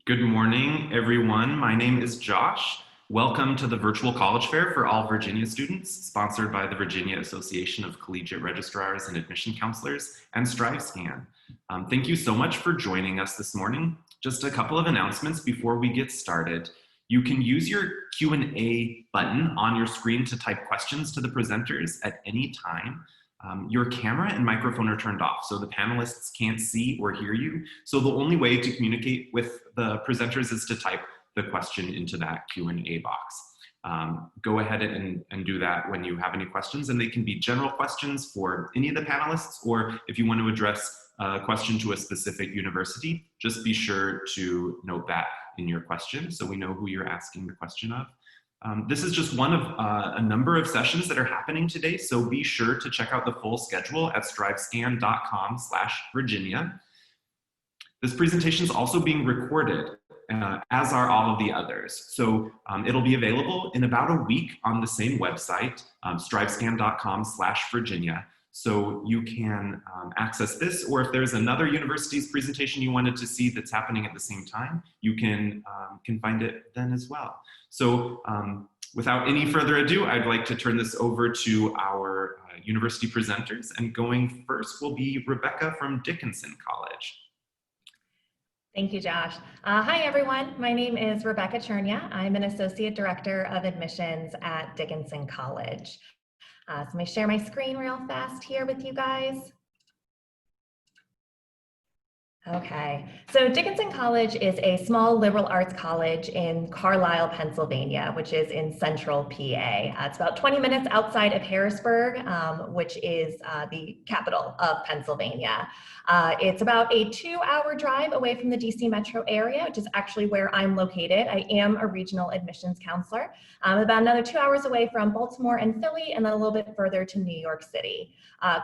Good morning, everyone. My name is Josh. Welcome to the Virtual College Fair for all Virginia students, sponsored by the Virginia Association of Collegiate Registrars and Admission Counselors and StriveScan. Thank you so much for joining us this morning. Just a couple of announcements before we get started. You can use your Q&A button on your screen to type questions to the presenters at any time. Your camera and microphone are turned off, so the panelists can't see or hear you. So the only way to communicate with the presenters is to type the question into that Q&A box. Go ahead and do that when you have any questions, and they can be general questions for any of the panelists, or if you want to address a question to a specific university, just be sure to note that in your question so we know who you're asking the question of. This is just one of a number of sessions that are happening today, so be sure to check out the full schedule at strivescan.com/Virginia. This presentation is also being recorded, as are all of the others. So it'll be available in about a week on the same website, strivescan.com/Virginia. So you can access this, or if there's another university's presentation you wanted to see that's happening at the same time, you can find it then as well. So without any further ado, I'd like to turn this over to our university presenters, and going first will be Rebecca from Dickinson College. Thank you, Josh. Hi, everyone. My name is Rebecca Chernia. I'm an Associate Director of Admissions at Dickinson College. So let me share my screen real fast here with you guys. Okay, so Dickinson College is a small liberal arts college in Carlisle, Pennsylvania, which is in central PA. It's about 20 minutes outside of Harrisburg, which is the capital of Pennsylvania. It's about a 2-hour drive away from the DC metro area, which is actually where I'm located. I am a regional admissions counselor. About another 2 hours away from Baltimore and Philly, and then a little bit further to New York City.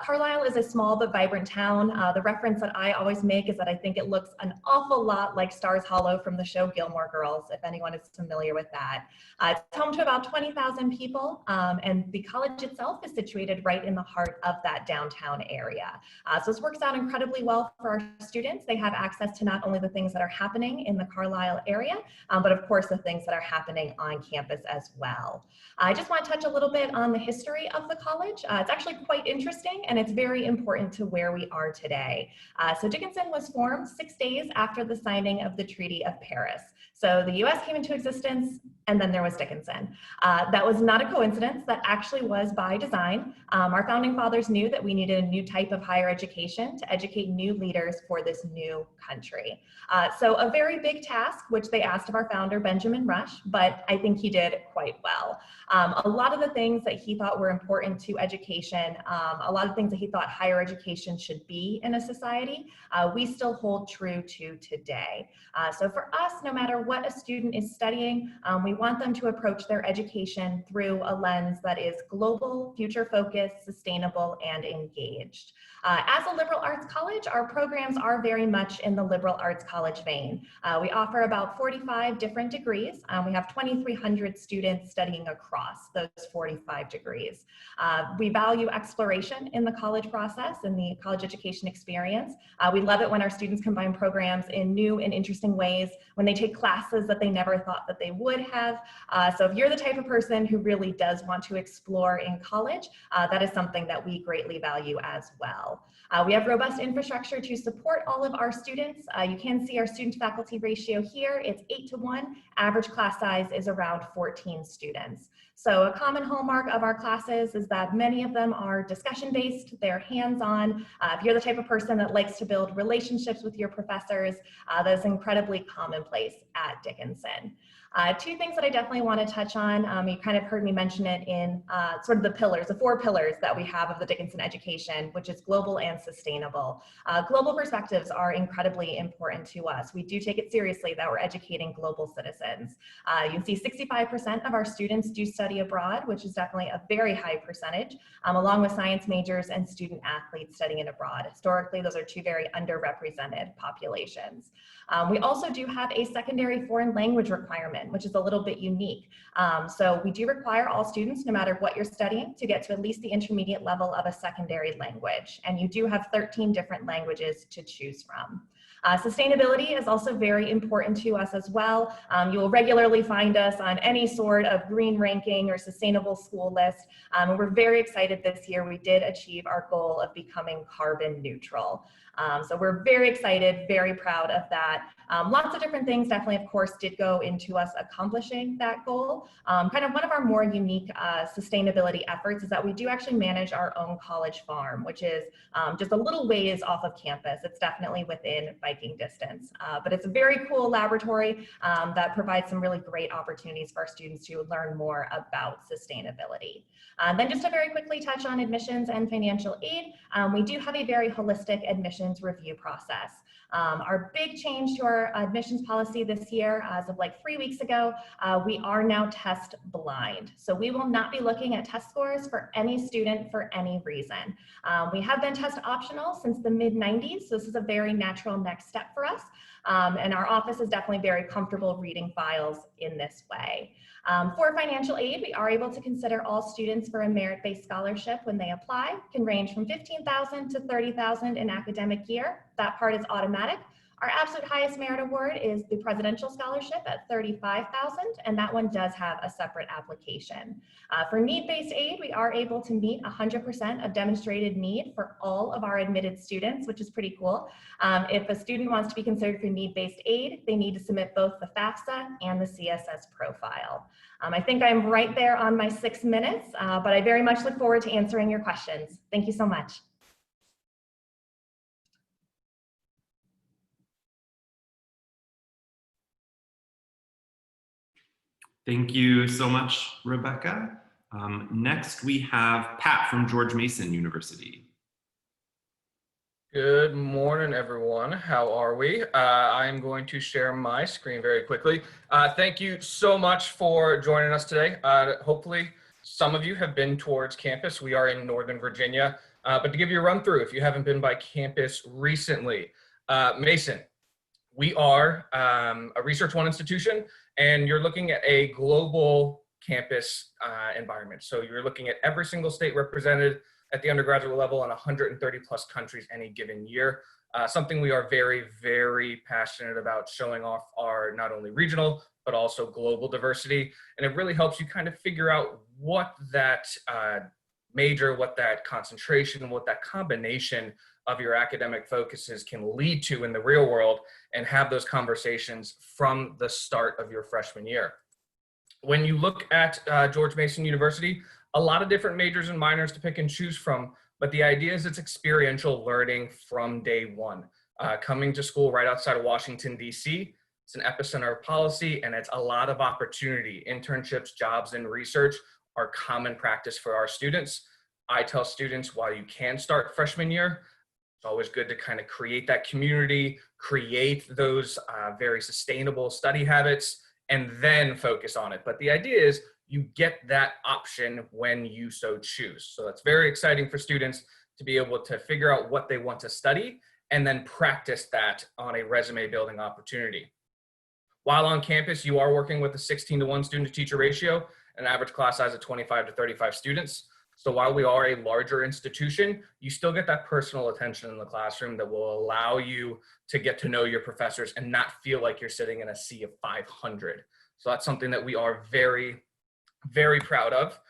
Carlisle is a small but vibrant town. The reference that I always make is that I think it looks an awful lot like Stars Hollow from the show Gilmore Girls, if anyone is familiar with that. It's home to about 20,000 people, and the college itself is situated right in the heart of that downtown area. So this works out incredibly well for our students. They have access to not only the things that are happening in the Carlisle area, but of course the things that are happening on campus as well. I just want to touch a little bit on the history of the college. It's actually quite interesting, and it's very important to where we are today. So Dickinson was formed 6 days after the signing of the Treaty of Paris. So the US came into existence, and then there was Dickinson. That was not a coincidence. That actually was by design. Our founding fathers knew that we needed a new type of higher education to educate new leaders for this new country. So a very big task, which they asked of our founder, Benjamin Rush, but I think he did quite well. A lot of the things that he thought were important to education, a lot of things that he thought higher education should be in a society, we still hold true to today. So for us, no matter what a student is studying, we want them to approach their education through a lens that is global, future-focused, sustainable, and engaged. As a liberal arts college, our programs are very much in the liberal arts college vein. We offer about 45 different degrees. We have 2,300 students studying across those 45 degrees. We value exploration in the college process and the college education experience. We love it when our students combine programs in new and interesting ways, when they take classes that they never thought that they would have. So if you're the type of person who really does want to explore in college, that is something that we greatly value as well. We have robust infrastructure to support all of our students. You can see our student-to-faculty ratio here. It's 8-to-1. Average class size is around 14 students. So a common hallmark of our classes is that many of them are discussion-based, they're hands-on. If you're the type of person that likes to build relationships with your professors, that is incredibly commonplace at Dickinson. Two things that I definitely want to touch on, you kind of heard me mention it in sort of the pillars, the 4 pillars that we have of the Dickinson education, which is global and sustainable. Global perspectives are incredibly important to us. We do take it seriously that we're educating global citizens. You can see 65% of our students do study abroad, which is definitely a very high percentage, along with science majors and student athletes studying abroad. Historically, those are 2 very underrepresented populations. We also do have a secondary foreign language requirement, which is a little bit unique. So we do require all students, no matter what you're studying, to get to at least the intermediate level of a secondary language. And you do have 13 different languages to choose from. Sustainability is also very important to us as well. You will regularly find us on any sort of green ranking or sustainable school list. And we're very excited this year. We did achieve our goal of becoming carbon neutral. So we're very excited, very proud of that. Lots of different things definitely, of course, did go into us accomplishing that goal. Kind of one of our more unique sustainability efforts is that we do actually manage our own college farm, which is just a little ways off of campus. It's definitely within biking distance, but it's a very cool laboratory that provides some really great opportunities for our students to learn more about sustainability. Then just to very quickly touch on admissions and financial aid, we do have a very holistic admissions review process. Our big change to our admissions policy this year, as of like 3 weeks ago, we are now test blind. So we will not be looking at test scores for any student for any reason. We have been test optional since the mid-90s, so this is a very natural next step for us. And our office is definitely very comfortable reading files in this way. For financial aid, we are able to consider all students for a merit-based scholarship when they apply. Can range from $15,000 to $30,000 in academic year. That part is automatic. Our absolute highest merit award is the Presidential Scholarship at $35,000, and that one does have a separate application. For need-based aid, we are able to meet 100% of demonstrated need for all of our admitted students, which is pretty cool. If a student wants to be considered for need-based aid, they need to submit both the FAFSA and the CSS profile. I think I'm right there on my 6 minutes, but I very much look forward to answering your questions. Thank you so much. Thank you so much, Rebecca. Next, we have Pat from George Mason University. Good morning, everyone. How are we? I'm going to share my screen very quickly. Thank you so much for joining us today. Hopefully, some of you have been towards campus. We are in Northern Virginia, but to give you a run through, if you haven't been by campus recently, Mason, we are a Research One institution, and you're looking at a global campus environment. So you're looking at every single state represented at the undergraduate level in 130 plus countries any given year. Something we are very, very passionate about, showing off our not only regional, but also global diversity. And it really helps you kind of figure out what that major, what that concentration, what that combination of your academic focuses can lead to in the real world, and have those conversations from the start of your freshman year. When you look at George Mason University, a lot of different majors and minors to pick and choose from, but the idea is it's experiential learning from day one. Coming to school right outside of Washington, D.C., it's an epicenter of policy, and it's a lot of opportunity. Internships, jobs, and research are common practice for our students. I tell students, while you can start freshman year, it's always good to kind of create that community, create those very sustainable study habits, and then focus on it. But the idea is you get that option when you so choose. So that's very exciting for students to be able to figure out what they want to study and then practice that on a resume building opportunity. While on campus, you are working with a 16:1 student to teacher ratio, an average class size of 25 to 35 students. So while we are a larger institution, you still get that personal attention in the classroom that will allow you to get to know your professors and not feel like you're sitting in a sea of 500. So that's something that we are very, very proud of.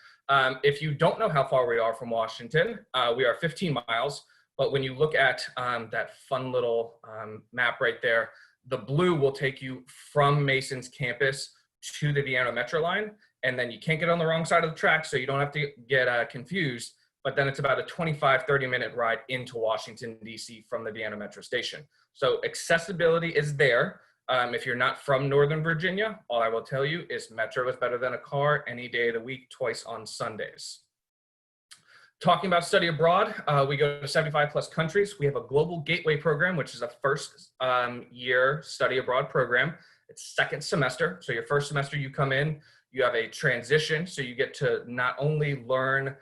If you don't know how far we are from Washington, we are 15 miles, but when you look at that fun little map right there, the blue will take you from Mason's campus to the Vienna Metro line, and then you can't get on the wrong side of the track, so you don't have to get confused, but then it's about a 25-30 minute ride into Washington, D.C. from the Vienna Metro station. So accessibility is there. If you're not from Northern Virginia, all I will tell you is Metro is better than a car any day of the week, twice on Sundays. Talking about study abroad, we go to 75 plus countries. We have a global gateway program, which is a first year study abroad program. It's second semester. So your first semester you come in, you have a transition. So you get to not only learn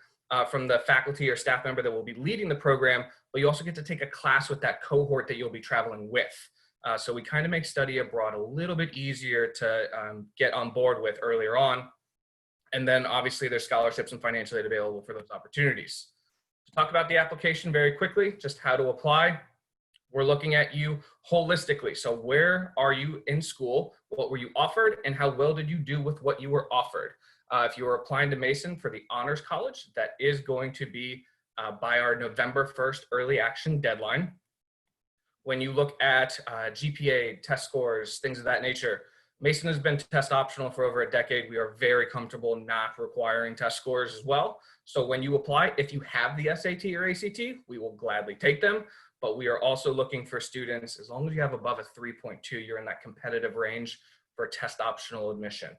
from the faculty or staff member that will be leading the program, but you also get to take a class with that cohort that you'll be traveling with. So we kind of make study abroad a little bit easier to get on board with earlier on. And then obviously there's scholarships and financial aid available for those opportunities. To talk about the application very quickly, just how to apply. We're looking at you holistically. So where are you in school? What were you offered? And how well did you do with what you were offered? If you are applying to Mason for the Honors College, that is going to be by our November 1st early action deadline. When you look at GPA, test scores, things of that nature, Mason has been test optional for over a decade. We are very comfortable not requiring test scores as well. So when you apply, if you have the SAT or ACT, we will gladly take them. But we are also looking for students, as long as you have above a 3.2, you're in that competitive range for test optional admission.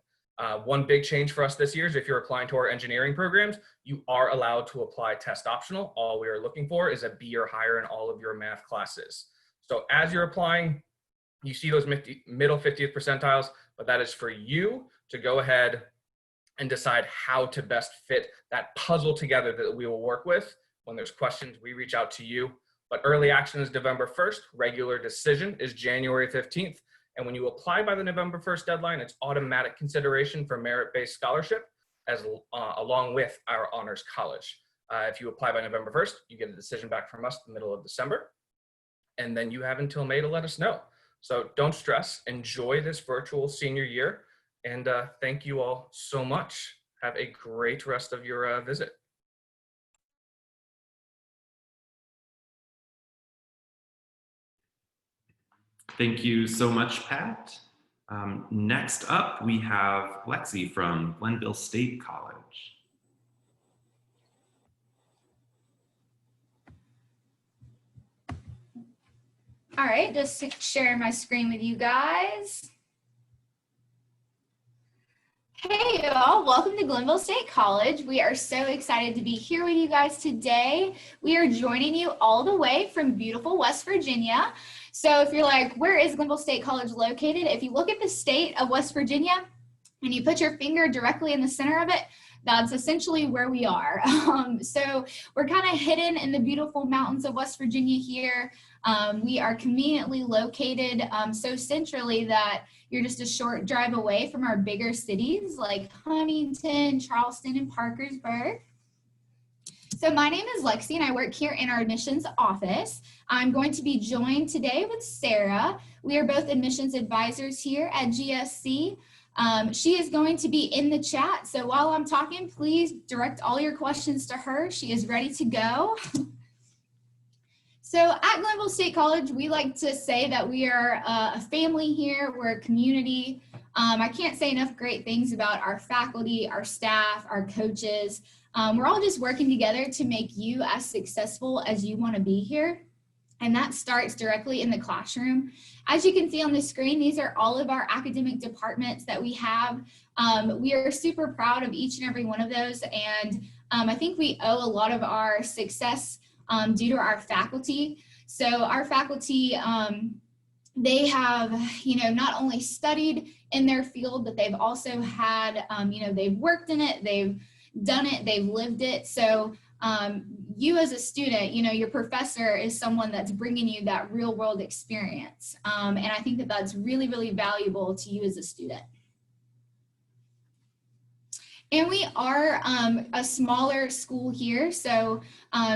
One big change for us this year is if you're applying to our engineering programs, you are allowed to apply test optional. All we are looking for is a B or higher in all of your math classes. So as you're applying, you see those middle 50th percentiles, but that is for you to go ahead and decide how to best fit that puzzle together that we will work with. When there's questions, we reach out to you. But early action is November 1st. Regular decision is January 15th. And when you apply by the November 1st deadline, it's automatic consideration for merit-based scholarship along with our Honors College. If you apply by November 1st, you get a decision back from us in the middle of December. And then you have until May to let us know. So don't stress, enjoy this virtual senior year. And thank you all so much. Have a great rest of your visit. Thank you so much, Pat. Next up, we have Lexi from Glenville State College. All right, just sharing my screen with you guys. Hey y'all, welcome to Glenville State College. We are so excited to be here with you guys today. We are joining you all the way from beautiful West Virginia. So if you're like, where is Glenville State College located? If you look at the state of West Virginia and you put your finger directly in the center of it, that's essentially where we are. So we're kind of hidden in the beautiful mountains of West Virginia here. We are conveniently located so centrally that you're just a short drive away from our bigger cities like Huntington, Charleston, and Parkersburg. So my name is Lexi and I work here in our admissions office. I'm going to be joined today with Sarah. We are both admissions advisors here at GSC. She is going to be in the chat. So while I'm talking, please direct all your questions to her. She is ready to go. So at Glenville State College, we like to say that we are a family here. We're a community. I can't say enough great things about our faculty, our staff, our coaches. We're all just working together to make you as successful as you want to be here. And that starts directly in the classroom. As you can see on the screen, these are all of our academic departments that we have. We are super proud of each and every one of those. And I think we owe a lot of our success due to our faculty. So our faculty, they have, not only studied in their field, but they've also had, they've worked in it, they've done it, they've lived it. So you as a student, your professor is someone that's bringing you that real world experience. And I think that that's really, really valuable to you as a student. And we are a smaller school here, so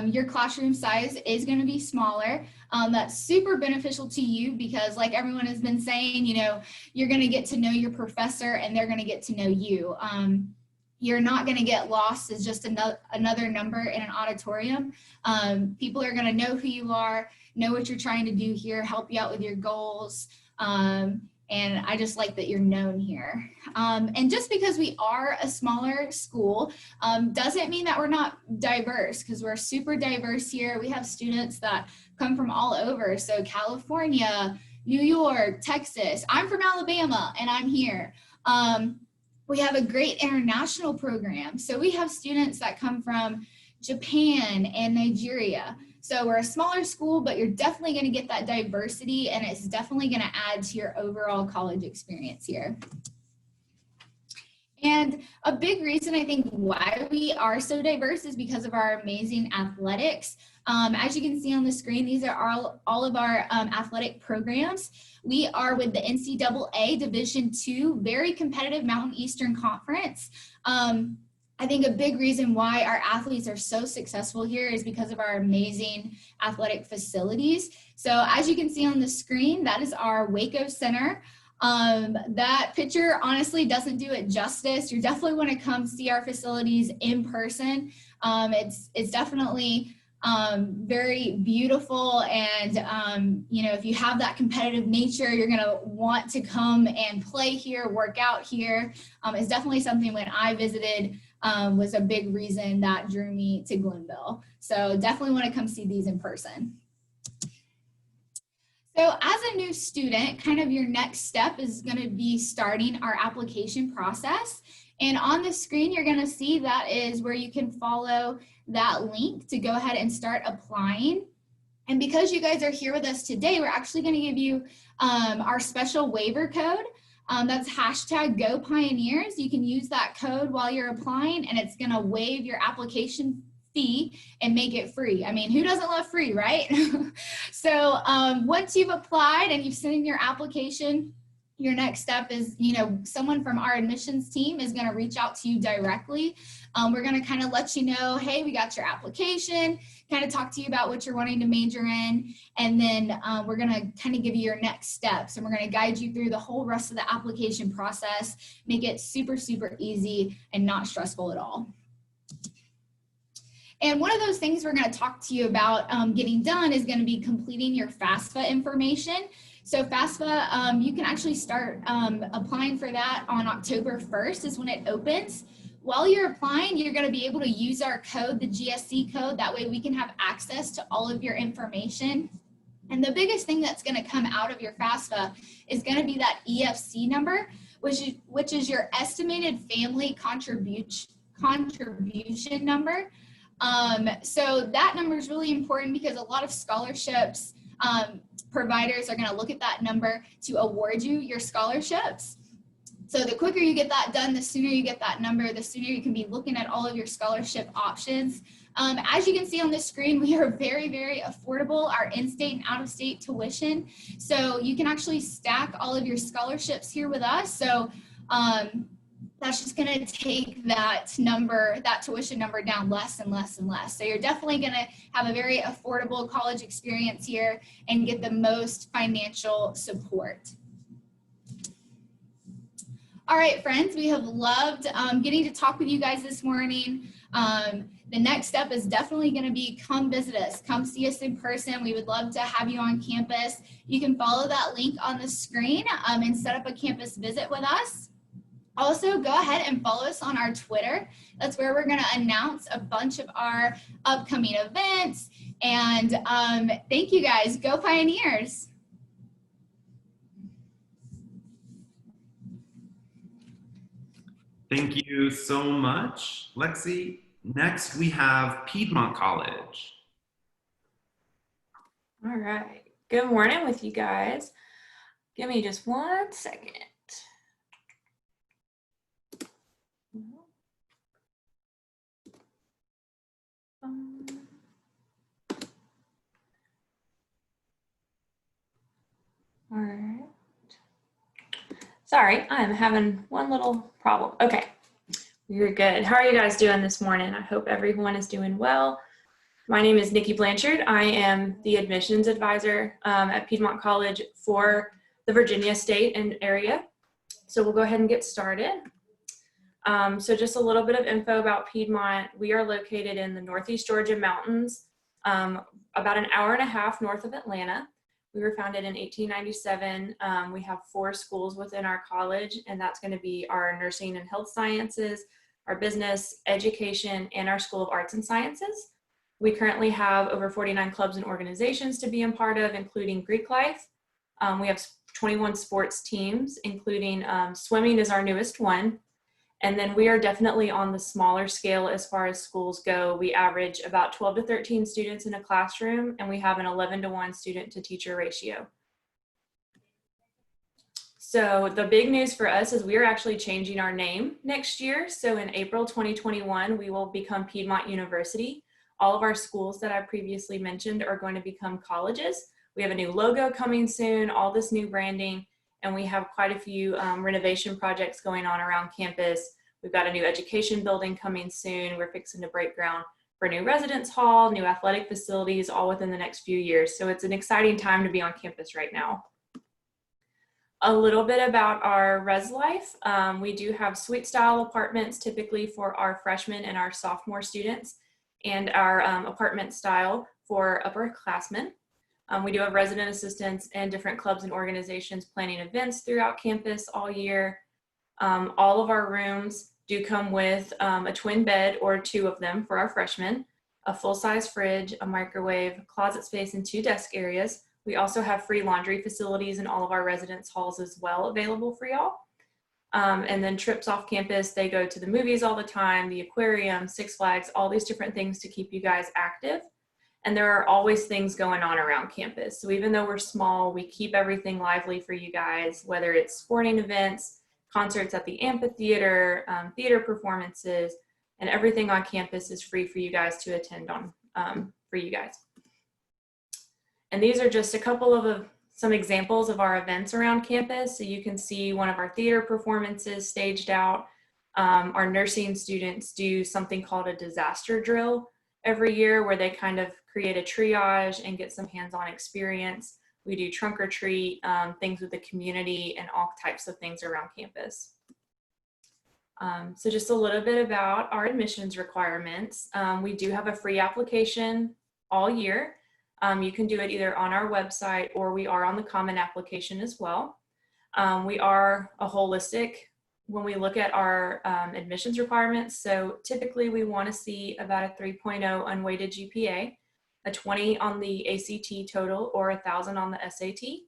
your classroom size is going to be smaller. That's super beneficial to you because, like everyone has been saying, you're going to get to know your professor and they're going to get to know you. You're not going to get lost as just another number in an auditorium. People are going to know who you are, know what you're trying to do here, help you out with your goals. And I just like that you're known here. And just because we are a smaller school doesn't mean that we're not diverse, because we're super diverse here. We have students that come from all over. So California, New York, Texas. I'm from Alabama and I'm here. We have a great international program. So we have students that come from Japan and Nigeria. So we're a smaller school, but you're definitely going to get that diversity, and it's definitely going to add to your overall college experience here. And a big reason I think why we are so diverse is because of our amazing athletics. As you can see on the screen, these are all of our athletic programs. We are with the NCAA Division II, very competitive Mountain Eastern Conference. I think a big reason why our athletes are so successful here is because of our amazing athletic facilities. So as you can see on the screen, that is our Waco Center. That picture honestly doesn't do it justice. You definitely want to come see our facilities in person. It's definitely very beautiful, and you know, if you have that competitive nature, you're gonna want to come and play here, work out here. It's definitely something when I visited was a big reason that drew me to Glenville. So definitely want to come see these in person. So as a new student, kind of your next step is going to be starting our application process. And on the screen, you're going to see that is where you can follow that link to go ahead and start applying. And because you guys are here with us today, we're actually going to give you our special waiver code. That's #GoPioneers. You can use that code while you're applying, and it's going to waive your application fee and make it free. I mean, who doesn't love free, right? So once you've applied and you've sent in your application, your next step is, you know, someone from our admissions team is going to reach out to you directly. We're going to kind of let you know, hey, we got your application, kind of talk to you about what you're wanting to major in, and then we're going to kind of give you your next steps, and we're going to guide you through the whole rest of the application process, make it super, super easy and not stressful at all. And one of those things we're going to talk to you about getting done is going to be completing your FAFSA information. So FAFSA, you can actually start applying for that on October 1st is when it opens. While you're applying, you're going to be able to use our code, the GSC code. That way we can have access to all of your information. And the biggest thing that's going to come out of your FAFSA is going to be that EFC number, which is your estimated family contribution number. So that number is really important because a lot of scholarships providers are going to look at that number to award you your scholarships. So the quicker you get that done, the sooner you get that number, the sooner you can be looking at all of your scholarship options. As you can see on the screen, we are very, very affordable, our in-state and out-of-state tuition. So you can actually stack all of your scholarships here with us. So that's just going to take that number, that tuition number down less and less and less. So you're definitely going to have a very affordable college experience here and get the most financial support. All right, friends, we have loved getting to talk with you guys this morning. The next step is definitely going to be come visit us, come see us in person. We would love to have you on campus. You can follow that link on the screen and set up a campus visit with us. Also, go ahead and follow us on our Twitter. That's where we're going to announce a bunch of our upcoming events. And thank you guys. Go Pioneers. Thank you so much, Lexi. Next, we have Piedmont College. All right. Good morning with you guys. Give me just 1 second. All right. Sorry, I'm having one little problem. Okay, you're good. How are you guys doing this morning? I hope everyone is doing well. My name is Nikki Blanchard. I am the admissions advisor at Piedmont College for the Virginia State and area. So we'll go ahead and get started. So just a little bit of info about Piedmont. We are located in the Northeast Georgia mountains, about an hour and a half north of Atlanta. We were founded in 1897. We have 4 schools within our college, and that's going to be our nursing and health sciences, our business, education, and our School of Arts and Sciences. We currently have over 49 clubs and organizations to be a part of, including Greek life. We have 21 sports teams, including swimming is our newest one. And then we are definitely on the smaller scale as far as schools go. We average about 12 to 13 students in a classroom, and we have an 11-to-1 student to teacher ratio. So the big news for us is we are actually changing our name next year. So in April 2021, we will become Piedmont University. All of our schools that I previously mentioned are going to become colleges. We have a new logo coming soon, all this new branding, and we have quite a few renovation projects going on around campus. We've got a new education building coming soon. We're fixing to break ground for a new residence hall, new athletic facilities, all within the next few years. So it's an exciting time to be on campus right now. A little bit about our res life. We do have suite style apartments typically for our freshmen and our sophomore students, and our apartment style for upperclassmen. We do have resident assistants and different clubs and organizations planning events throughout campus all year. All of our rooms do come with a twin bed or 2 of them for our freshmen, a full-size fridge, a microwave, closet space, and 2 desk areas. We also have free laundry facilities in all of our residence halls as well available for y'all. And then trips off campus, they go to the movies all the time, the aquarium, Six Flags, all these different things to keep you guys active. And there are always things going on around campus. So even though we're small, we keep everything lively for you guys, whether it's sporting events, concerts at the amphitheater, theater performances, and everything on campus is free for you guys to attend on for you guys. And these are just a couple of some examples of our events around campus. So you can see one of our theater performances staged out. Our nursing students do something called a disaster drill every year where they kind of create a triage and get some hands-on experience. We do trunk or treat, things with the community, and all types of things around campus. So just a little bit about our admissions requirements. We do have a free application all year. You can do it either on our website or we are on the Common application as well. We are a holistic when we look at our admissions requirements. So typically we want to see about a 3.0 unweighted GPA, a 20 on the ACT total, or 1,000 on the SAT.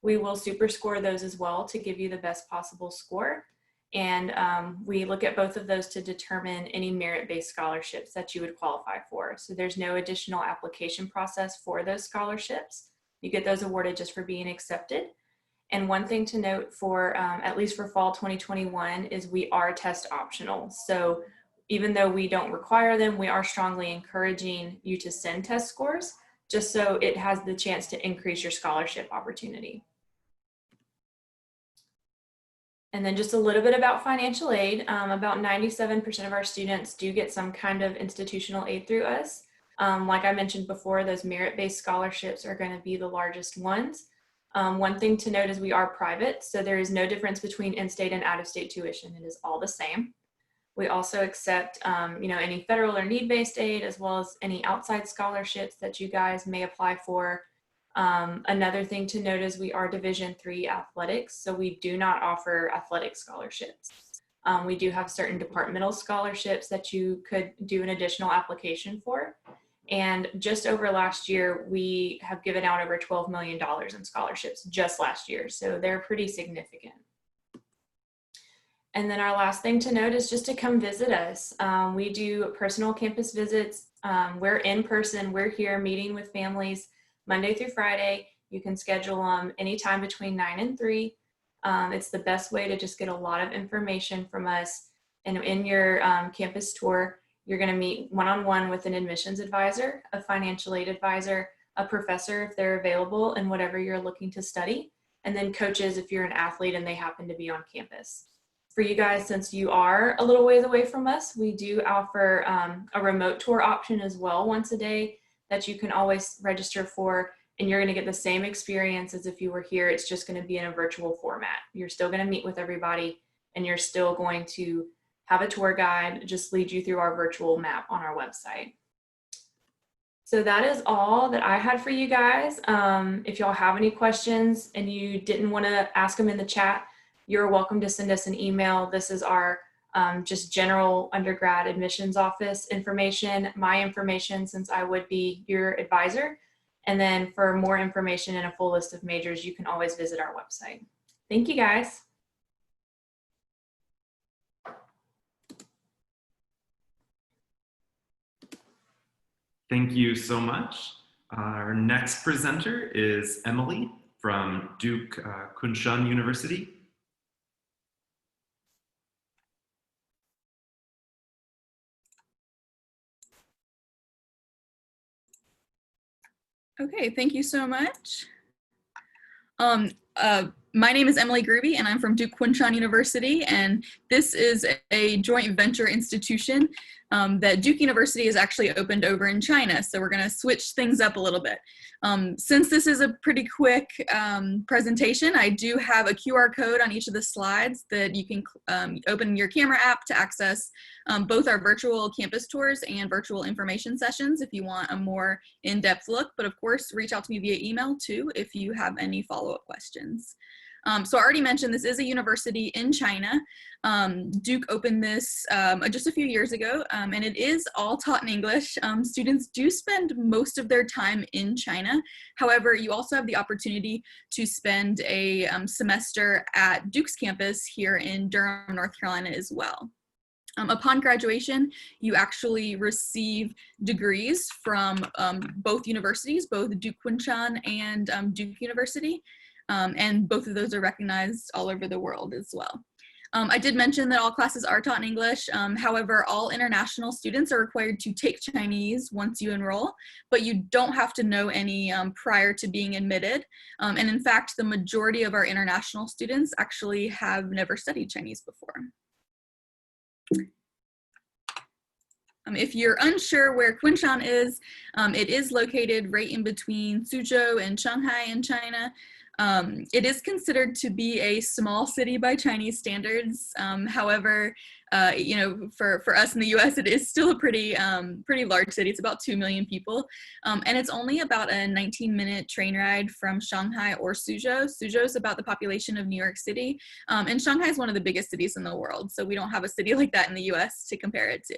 We will super score those as well to give you the best possible score. And we look at both of those to determine any merit-based scholarships that you would qualify for. So there's no additional application process for those scholarships. You get those awarded just for being accepted. And one thing to note for, at least for fall 2021, is we are test optional. So even though we don't require them, we are strongly encouraging you to send test scores just so it has the chance to increase your scholarship opportunity. And then just a little bit about financial aid. About 97% of our students do get some kind of institutional aid through us. Like I mentioned before, those merit-based scholarships are going to be the largest ones. One thing to note is we are private, so there is no difference between in-state and out-of-state tuition. It is all the same. We also accept any federal or need-based aid, as well as any outside scholarships that you guys may apply for. Another thing to note is we are Division III athletics, so we do not offer athletic scholarships. We do have certain departmental scholarships that you could do an additional application for. And just over last year, we have given out over $12 million in scholarships just last year, so they're pretty significant. And then our last thing to note is just to come visit us. We do personal campus visits. We're in person, we're here meeting with families Monday through Friday. You can schedule them anytime between 9 and 3. It's the best way to just get a lot of information from us. And in your campus tour, you're going to meet one-on-one with an admissions advisor, a financial aid advisor, a professor if they're available in whatever you're looking to study, and then coaches if you're an athlete and they happen to be on campus. For you guys, since you are a little ways away from us, we do offer a remote tour option as well once a day that you can always register for, and you're going to get the same experience as if you were here. It's just going to be in a virtual format. You're still going to meet with everybody, and you're still going to have a tour guide just lead you through our virtual map on our website. So that is all that I had for you guys. If y'all have any questions and you didn't want to ask them in the chat, you're welcome to send us an email. This is our just general undergrad admissions office information, my information, since I would be your advisor. And then for more information and a full list of majors, you can always visit our website. Thank you guys. Thank you so much. Our next presenter is Emily from Duke Kunshan University. Okay, thank you so much. My name is Emily Gruby, and I'm from Kunshan University, and this is a joint venture institution that Duke University has actually opened over in China, so we're going to switch things up a little bit. Since this is a pretty quick presentation, I do have a QR code on each of the slides that you can open your camera app to access both our virtual campus tours and virtual information sessions if you want a more in-depth look, but of course, reach out to me via email too if you have any follow-up questions. So I already mentioned this is a university in China. Duke opened this just a few years ago, and it is all taught in English. Students do spend most of their time in China. However, you also have the opportunity to spend a semester at Duke's campus here in Durham, North Carolina as well. Upon graduation, you actually receive degrees from both universities, both Duke Kunshan and Duke University. And both of those are recognized all over the world as well. I did mention that all classes are taught in English. However, all international students are required to take Chinese once you enroll, but you don't have to know any prior to being admitted. And in fact, the majority of our international students actually have never studied Chinese before. If you're unsure where Kunshan is, it is located right in between Suzhou and Shanghai in China. It is considered to be a small city by Chinese standards. However, you know, for us in the US, it is still a pretty large city. It's about 2 million people. And it's only about a 19-minute train ride from Shanghai or Suzhou. Suzhou is about the population of New York City. And Shanghai is one of the biggest cities in the world. So we don't have a city like that in the US to compare it to.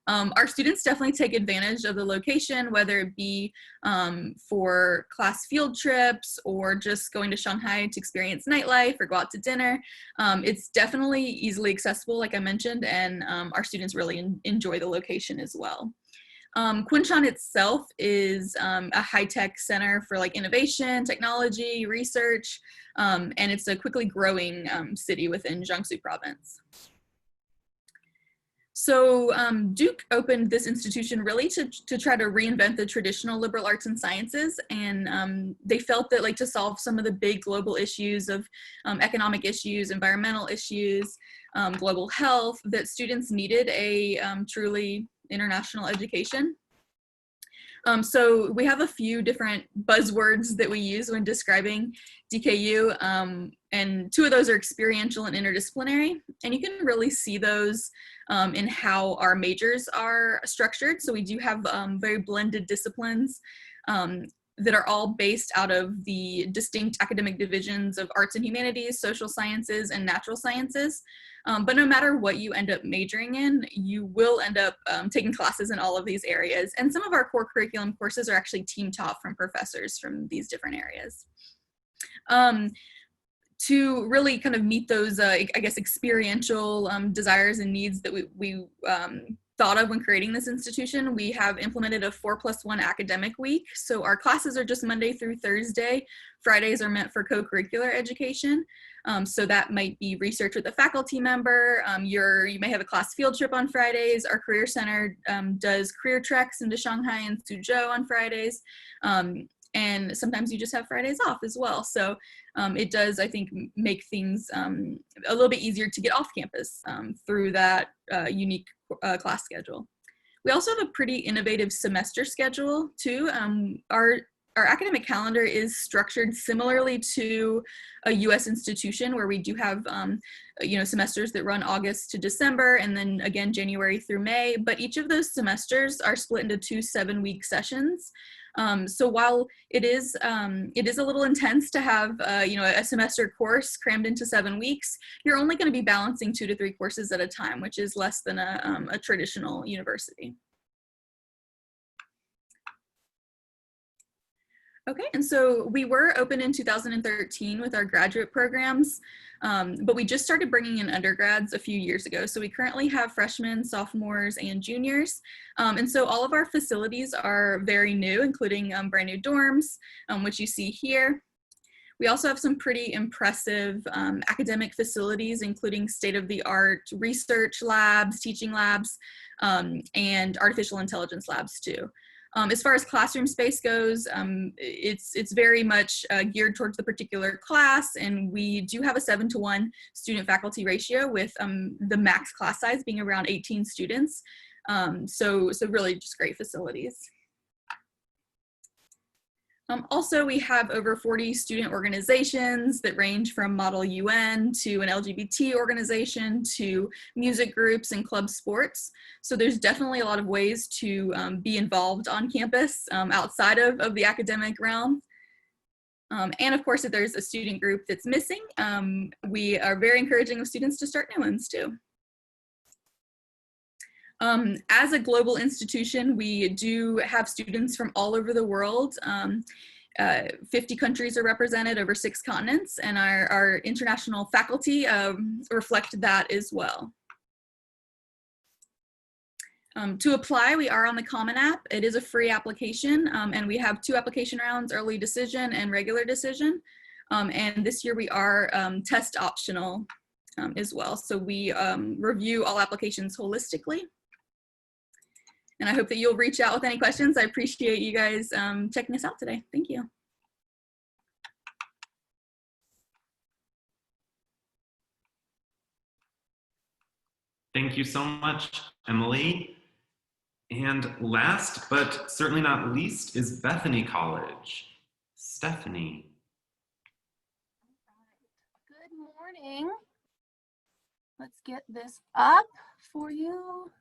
Our students definitely take advantage of the location, whether it be for class field trips or just going to Shanghai to experience nightlife or go out to dinner. It's definitely easily accessible, like I mentioned, and our students really enjoy the location as well. Kunshan itself is a high-tech center for like innovation, technology, research, and it's a quickly growing city within Jiangsu province. So Duke opened this institution really to try to reinvent the traditional liberal arts and sciences, and they felt that like to solve some of the big global issues of economic issues, environmental issues, global health, that students needed a truly international education. So we have a few different buzzwords that we use when describing DKU, and two of those are experiential and interdisciplinary, and you can really see those in how our majors are structured. So we do have very blended disciplines that are all based out of the distinct academic divisions of arts and humanities, social sciences, and natural sciences. But no matter what you end up majoring in, you will end up taking classes in all of these areas. And some of our core curriculum courses are actually team taught from professors from these different areas. To really kind of meet those, I guess, experiential desires and needs that we thought of when creating this institution, we have implemented a 4+1 academic week. So our classes are just Monday through Thursday. Fridays are meant for co-curricular education. So that might be research with a faculty member. You may have a class field trip on Fridays. Our Career Center does career treks into Shanghai and Suzhou on Fridays. And sometimes you just have Fridays off as well. So it does, I think, make things a little bit easier to get off campus through that unique class schedule. We also have a pretty innovative semester schedule too. Our academic calendar is structured similarly to a US institution where we do have semesters that run August to December and then again January through May, but each of those semesters are split into 2 7-week sessions. So while it is a little intense to have a semester course crammed into 7 weeks, you're only going to be balancing 2 to 3 courses at a time, which is less than a traditional university. Okay, and so we were open in 2013 with our graduate programs, but we just started bringing in undergrads a few years ago. So we currently have freshmen, sophomores, and juniors. And so all of our facilities are very new, including brand new dorms, which you see here. We also have some pretty impressive academic facilities, including state-of-the-art research labs, teaching labs, and artificial intelligence labs too. As far as classroom space goes, it's very much geared towards the particular class, and we do have a 7-to-1 student-faculty ratio with the max class size being around 18 students. So really just great facilities. Also, we have over 40 student organizations that range from Model UN to an LGBT organization to music groups and club sports. So there's definitely a lot of ways to be involved on campus outside of the academic realm. And of course, if there's a student group that's missing, we are very encouraging of students to start new ones too. As a global institution, we do have students from all over the world. 50 countries are represented over 6 continents, and our international faculty reflect that as well. To apply, we are on the Common App. It is a free application, and we have 2 application rounds, early decision and regular decision. And this year we are test optional as well. So we review all applications holistically. And I hope that you'll reach out with any questions. I appreciate you guys checking us out today. Thank you. Thank you so much, Emily. And last, but certainly not least, is Bethany College. Stephanie. Good morning. Let's get this up for you.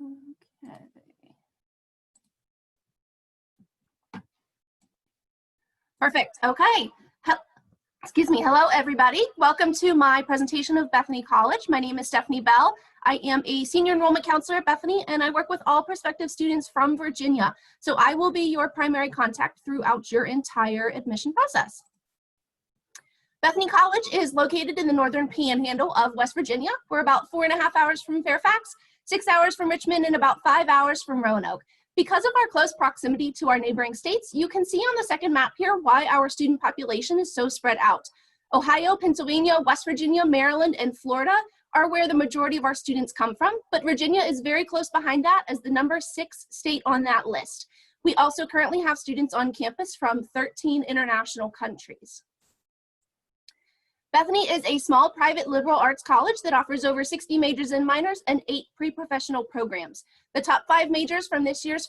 Okay. Perfect. Okay. Excuse me. Hello, everybody. Welcome to my presentation of Bethany College. My name is Stephanie Bell. I am a senior enrollment counselor at Bethany, and I work with all prospective students from Virginia. So I will be your primary contact throughout your entire admission process. Bethany College is located in the northern panhandle of West Virginia. We're about 4.5 hours from Fairfax, 6 hours from Richmond, and about 5 hours from Roanoke. Because of our close proximity to our neighboring states, you can see on the second map here why our student population is so spread out. Ohio, Pennsylvania, West Virginia, Maryland, and Florida are where the majority of our students come from, but Virginia is very close behind that as the number 6 state on that list. We also currently have students on campus from 13 international countries. Bethany is a small private liberal arts college that offers over 60 majors and minors and 8 pre-professional programs. The top 5 majors from this year's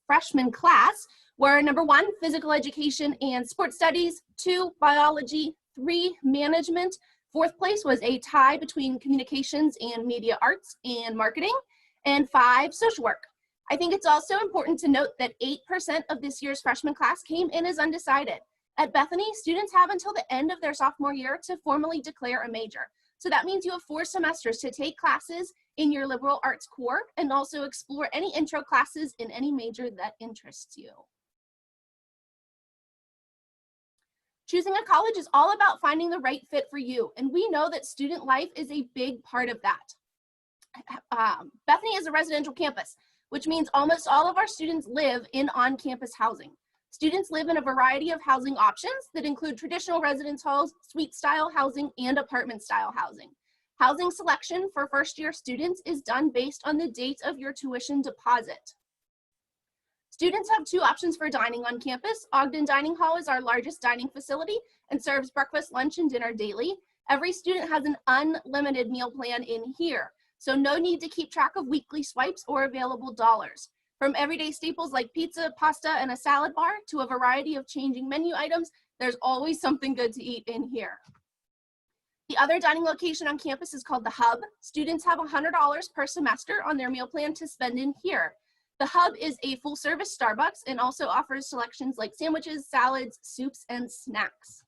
freshman class were number 1, physical education and sports studies, 2, biology, 3, management. 4th place was a tie between communications and media arts and marketing, and 5, social work. I think it's also important to note that 8% of this year's freshman class came in as undecided. At Bethany, students have until the end of their sophomore year to formally declare a major. So that means you have 4 semesters to take classes in your liberal arts core and also explore any intro classes in any major that interests you. Choosing a college is all about finding the right fit for you, and we know that student life is a big part of that. Bethany is a residential campus, which means almost all of our students live in on-campus housing. Students live in a variety of housing options that include traditional residence halls, suite-style housing, and apartment-style housing. Housing selection for first-year students is done based on the date of your tuition deposit. Students have 2 options for dining on campus. Ogden Dining Hall is our largest dining facility and serves breakfast, lunch, and dinner daily. Every student has an unlimited meal plan in here, so no need to keep track of weekly swipes or available dollars. From everyday staples like pizza, pasta, and a salad bar to a variety of changing menu items, there's always something good to eat in here. The other dining location on campus is called the Hub. Students have $100 per semester on their meal plan to spend in here. The Hub is a full-service Starbucks and also offers selections like sandwiches, salads, soups, and snacks.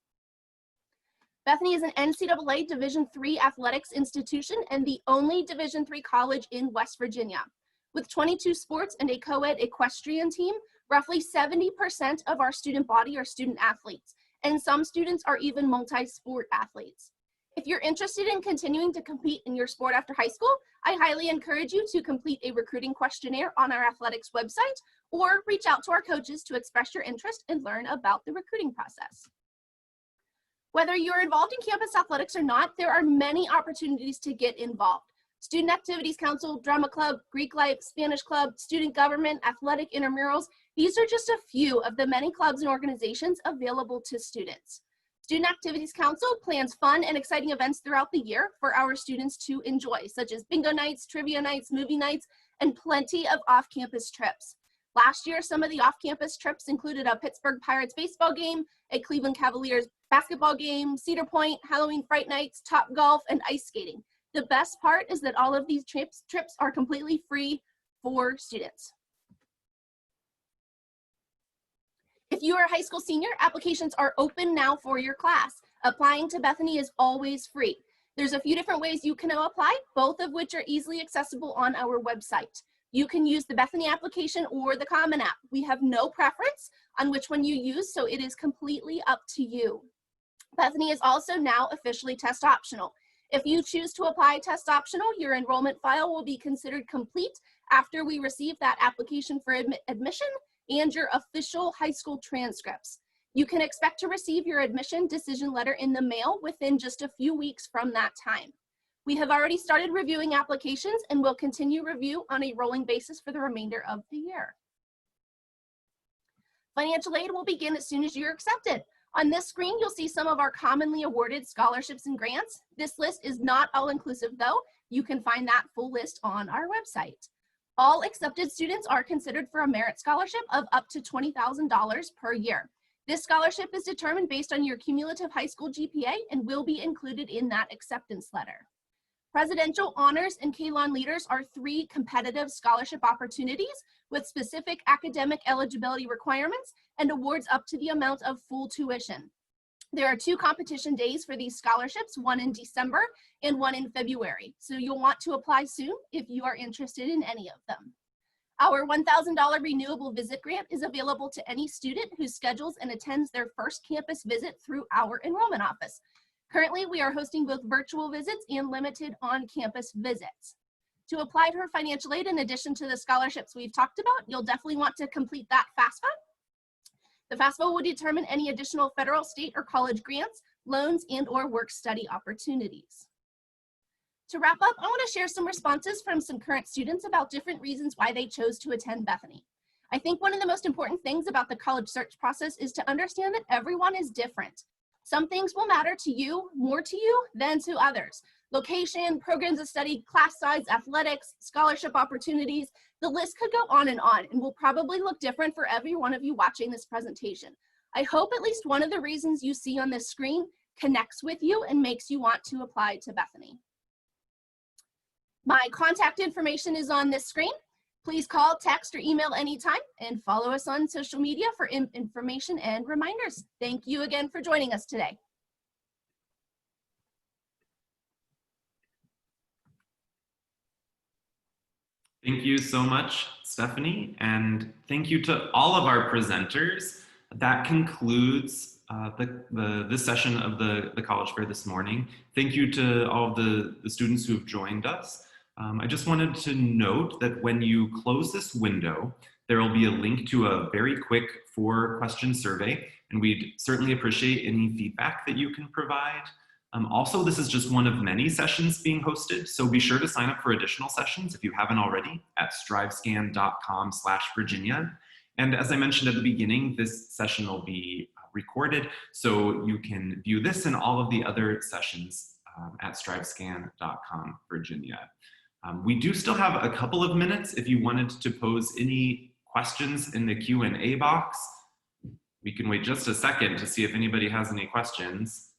Bethany is an NCAA Division III athletics institution and the only Division III college in West Virginia. With 22 sports and a co-ed equestrian team, roughly 70% of our student body are student athletes, and some students are even multi-sport athletes. If you're interested in continuing to compete in your sport after high school, I highly encourage you to complete a recruiting questionnaire on our athletics website or reach out to our coaches to express your interest and learn about the recruiting process. Whether you're involved in campus athletics or not, there are many opportunities to get involved. Student Activities Council, Drama Club, Greek Life, Spanish Club, Student Government, Athletic Intramurals. These are just a few of the many clubs and organizations available to students. Student Activities Council plans fun and exciting events throughout the year for our students to enjoy, such as bingo nights, trivia nights, movie nights, and plenty of off-campus trips. Last year, some of the off-campus trips included a Pittsburgh Pirates baseball game, a Cleveland Cavaliers basketball game, Cedar Point, Halloween Fright Nights, Top Golf, and ice skating. The best part is that all of these trips are completely free for students. If you are a high school senior, applications are open now for your class. Applying to Bethany is always free. There's a few different ways you can apply, both of which are easily accessible on our website. You can use the Bethany application or the Common App. We have no preference on which one you use, so it is completely up to you. Bethany is also now officially test optional. If you choose to apply test optional, your enrollment file will be considered complete after we receive that application for admission and your official high school transcripts. You can expect to receive your admission decision letter in the mail within just a few weeks from that time. We have already started reviewing applications and will continue review on a rolling basis for the remainder of the year. Financial aid will begin as soon as you're accepted. On this screen, you'll see some of our commonly awarded scholarships and grants. This list is not all-inclusive though. You can find that full list on our website. All accepted students are considered for a merit scholarship of up to $20,000 per year. This scholarship is determined based on your cumulative high school GPA and will be included in that acceptance letter. Presidential honors and K-Lon leaders are 3 competitive scholarship opportunities with specific academic eligibility requirements and awards up to the amount of full tuition. There are 2 competition days for these scholarships, one in December and one in February. So you'll want to apply soon if you are interested in any of them. Our $1,000 renewable visit grant is available to any student who schedules and attends their first campus visit through our enrollment office. Currently, we are hosting both virtual visits and limited on-campus visits. To apply for financial aid, in addition to the scholarships we've talked about, you'll definitely want to complete that FAFSA. The FAFSA will determine any additional federal, state, or college grants, loans, and/or work-study opportunities. To wrap up, I want to share some responses from some current students about different reasons why they chose to attend Bethany. I think one of the most important things about the college search process is to understand that everyone is different. Some things will matter to you, more to you than to others. Location, programs of study, class size, athletics, scholarship opportunities, the list could go on and will probably look different for every one of you watching this presentation. I hope at least one of the reasons you see on this screen connects with you and makes you want to apply to Bethany. My contact information is on this screen. Please call, text, or email anytime, and follow us on social media for information and reminders. Thank you again for joining us today. Thank you so much, Stephanie, and thank you to all of our presenters. That concludes this session of the College Fair this morning. Thank you to all of the students who have joined us. I just wanted to note that when you close this window, there will be a link to a very quick 4-question survey, and we'd certainly appreciate any feedback that you can provide. Also, this is just one of many sessions being hosted, so be sure to sign up for additional sessions if you haven't already at strivescan.com/Virginia. And as I mentioned at the beginning, this session will be recorded, so you can view this and all of the other sessions at strivescan.com/Virginia. We do still have a couple of minutes if you wanted to pose any questions in the Q&A box. We can wait just a second to see if anybody has any questions.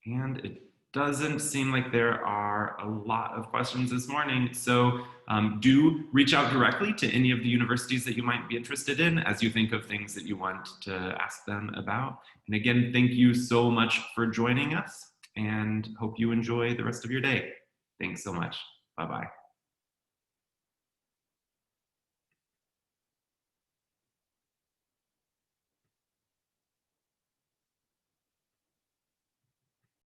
And it doesn't seem like there are a lot of questions this morning. So do reach out directly to any of the universities that you might be interested in as you think of things that you want to ask them about. And again, thank you so much for joining us and hope you enjoy the rest of your day. Thanks so much. Bye-bye.